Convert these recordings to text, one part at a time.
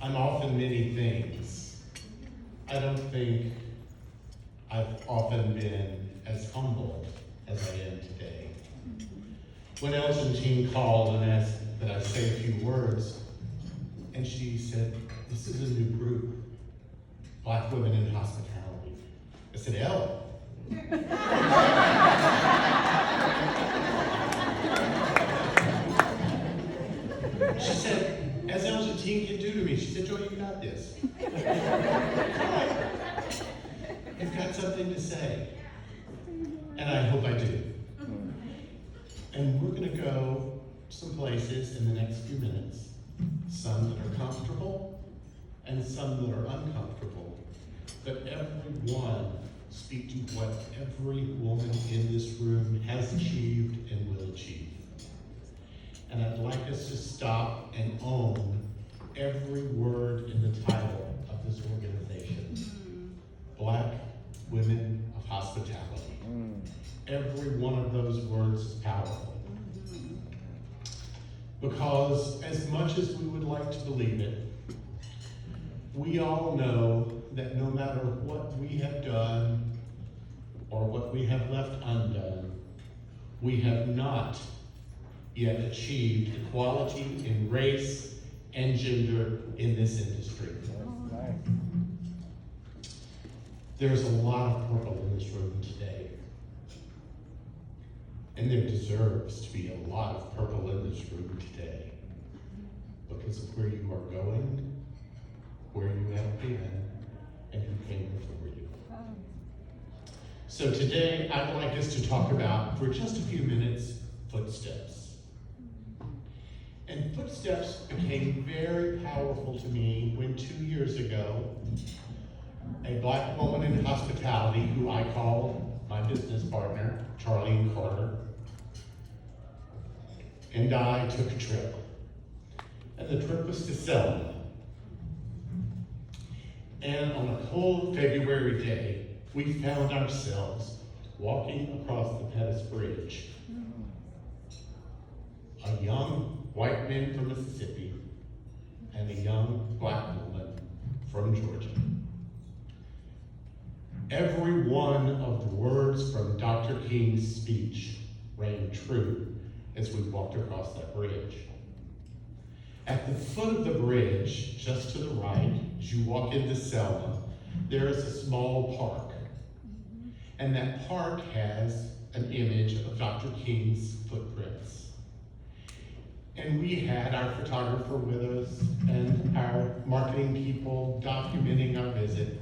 I'm often many things. I don't think I've often been as humble as I am today. When Elgin Jean called and asked that I say a few words, and she said, "This is a new group, Black Women in Hospitality." I said, "Elle." She said, as Elgin Jean can do to me, she said, "Joy, you got this. You've got something to say." And I hope I do. And we're going to go some places in the next few minutes, some that are comfortable and some that are uncomfortable. But every one speak to what every woman in this room has achieved and will achieve. And I'd like us to stop and own every word in the title of this organization. Black Women of Hospitality. Every one of those words is powerful. Because as much as we would like to believe it, we all know that no matter what we have done or what we have left undone, we have not yet achieved equality in race and gender in this industry. There's a lot of purple in this room today. And there deserves to be a lot of purple in this room today because of where you are going, where you have been, and who came before you. So today, I'd like us to talk about, for just a few minutes, footsteps. And footsteps became very powerful to me when 2 years ago, a Black woman in hospitality, who I call my business partner, Charlene Carter, and I took a trip. And the trip was to Selma. And on a cold February day, we found ourselves walking across the Pettus Bridge. A young white man from Mississippi and a young Black woman from Georgia. Every one of the words from Dr. King's speech rang true as we walked across that bridge. At the foot of the bridge, just to the right, as you walk into Selma, there is a small park. And that park has an image of Dr. King's footprints. And we had our photographer with us and our marketing people documenting our visit.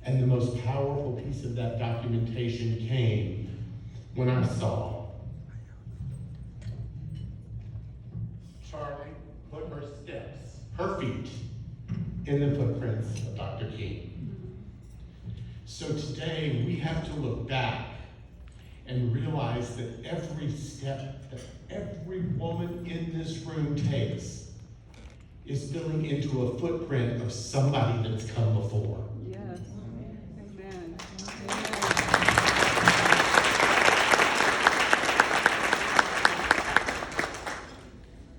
And the most powerful piece of that documentation came when I saw Charlie put her steps, her feet, in the footprints of Dr. King. So today we have to look back and realize that every step that every woman in this room takes is filling into a footprint of somebody that's come before. Yes. Amen.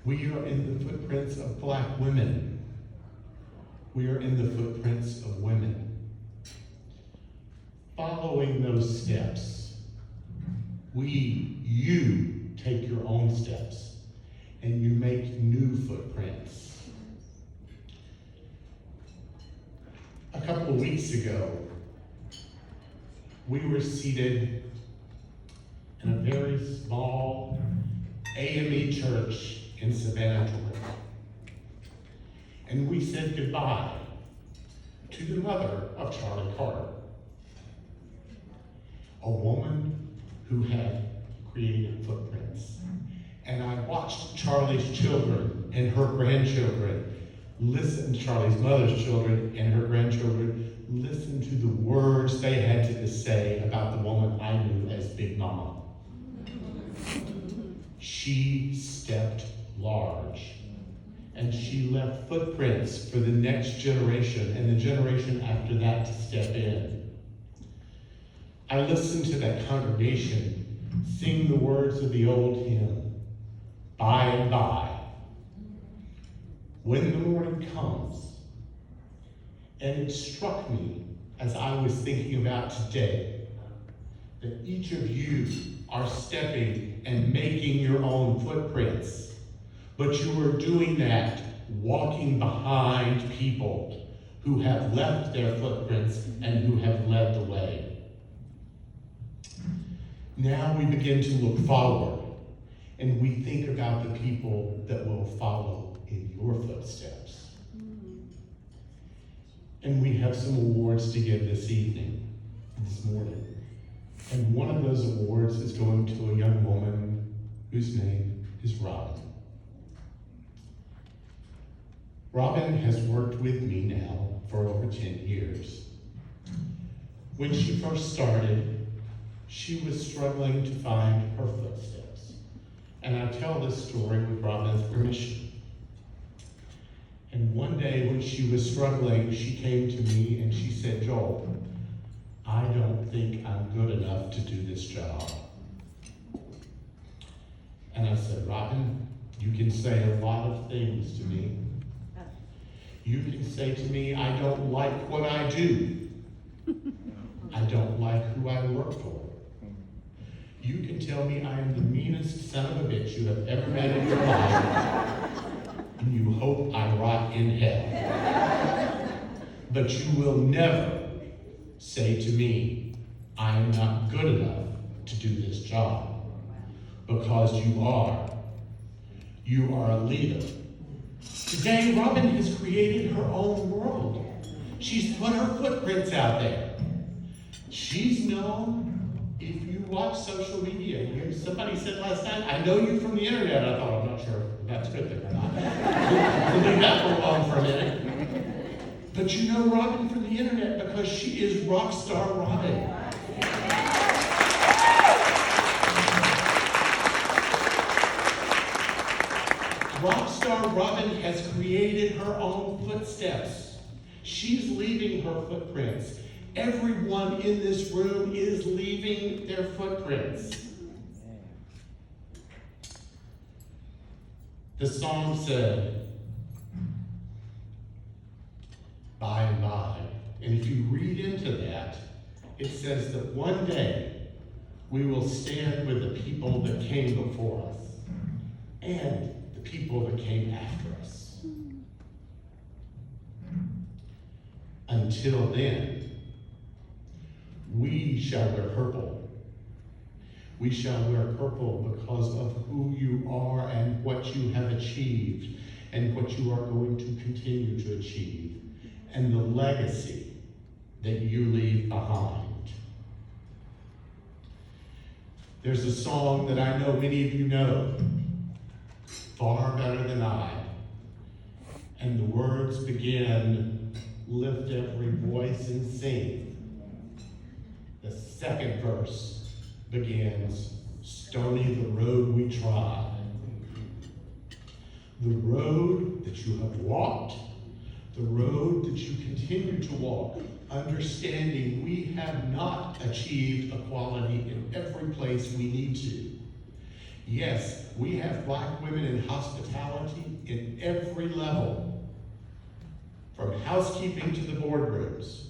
We are in the footprints of Black women. We are in the footprints of women. Following those steps, you take your own steps and you make new footprints. A couple of weeks ago, we were seated in a very small AME church in Savannah, Georgia. And we said goodbye to the mother of Charlie Carter, a woman who had created footprints. And I watched Charlie's children and her grandchildren listen to Charlie's mother's children and her grandchildren listen to the words they had to say about the woman I knew as Big Mama. She stepped large, and she left footprints for the next generation and the generation after that to step in. I listened to that congregation sing the words of the old hymn, "By and by." when the morning comes. And it struck me as I was thinking about today that each of you are stepping and making your own footprints, but you are doing that walking behind people who have left their footprints and who have led the way. Now we begin to look forward, and we think about the people that will follow in your footsteps. And we have some awards to give this morning. And one of those awards is going to a young woman whose name is Robin. Robin has worked with me now for over 10 years. When she first started, she was struggling to find her footsteps. And I tell this story with Robin's permission. And one day when she was struggling, she came to me and she said, "Joel, I don't think I'm good enough to do this job." And I said, "Robin, you can say a lot of things to me. You can say to me, I don't like what I do. I don't like who I work for. You can tell me I am the meanest son of a bitch you have ever met in your life, and you hope I rot in hell. But you will never say to me, I am not good enough to do this job, because you are. You are a leader." Today, Robin has created her own world. She's put her footprints out there. She's known, if you watch social media, somebody said last night, "I know you from the internet." I thought, I'm not sure if that's a good thing or not. We'll leave that alone for a minute. But you know Robin from the internet because she is Rockstar Robin. Rockstar Robin has created her own footsteps. She's leaving her footprints. Everyone in this room is leaving their footprints. The song said, "By and by." And if you read into that, it says that one day we will stand with the people that came before us and the people that came after us. Until then, we shall wear purple. We shall wear purple because of who you are and what you have achieved and what you are going to continue to achieve and the legacy that you leave behind. There's a song that I know many of you know far better than I. And the words begin, "Lift every voice and sing." The second verse begins, "Stony the road we trod." The road that you have walked, the road that you continue to walk, understanding we have not achieved equality in every place we need to. Yes, we have Black women in hospitality in every level, from housekeeping to the boardrooms.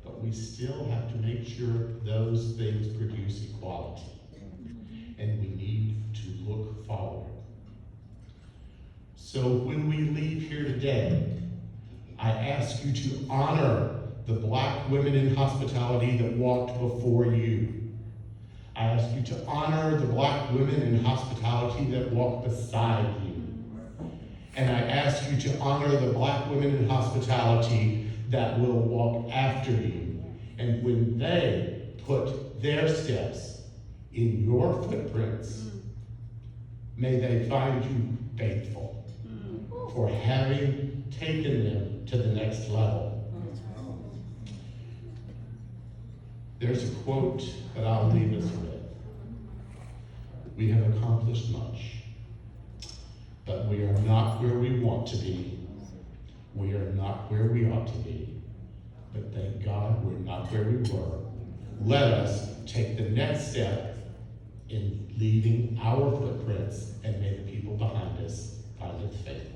But we still have to make sure those things produce equality. And we need to look forward. So when we leave here today, I ask you to honor the Black women in hospitality that walked before you. I ask you to honor the Black women in hospitality that walk beside you. And I ask you to honor the Black women in hospitality that will walk after you. And when they put their steps in your footprints, may they find you faithful for having taken them to the next level. There's a quote that I'll leave us with. We have accomplished much, but we are not where we want to be. We are not where we ought to be, but thank God we're not where we were. Let us take the next step in leaving our footprints, and may the people behind us find it faithful.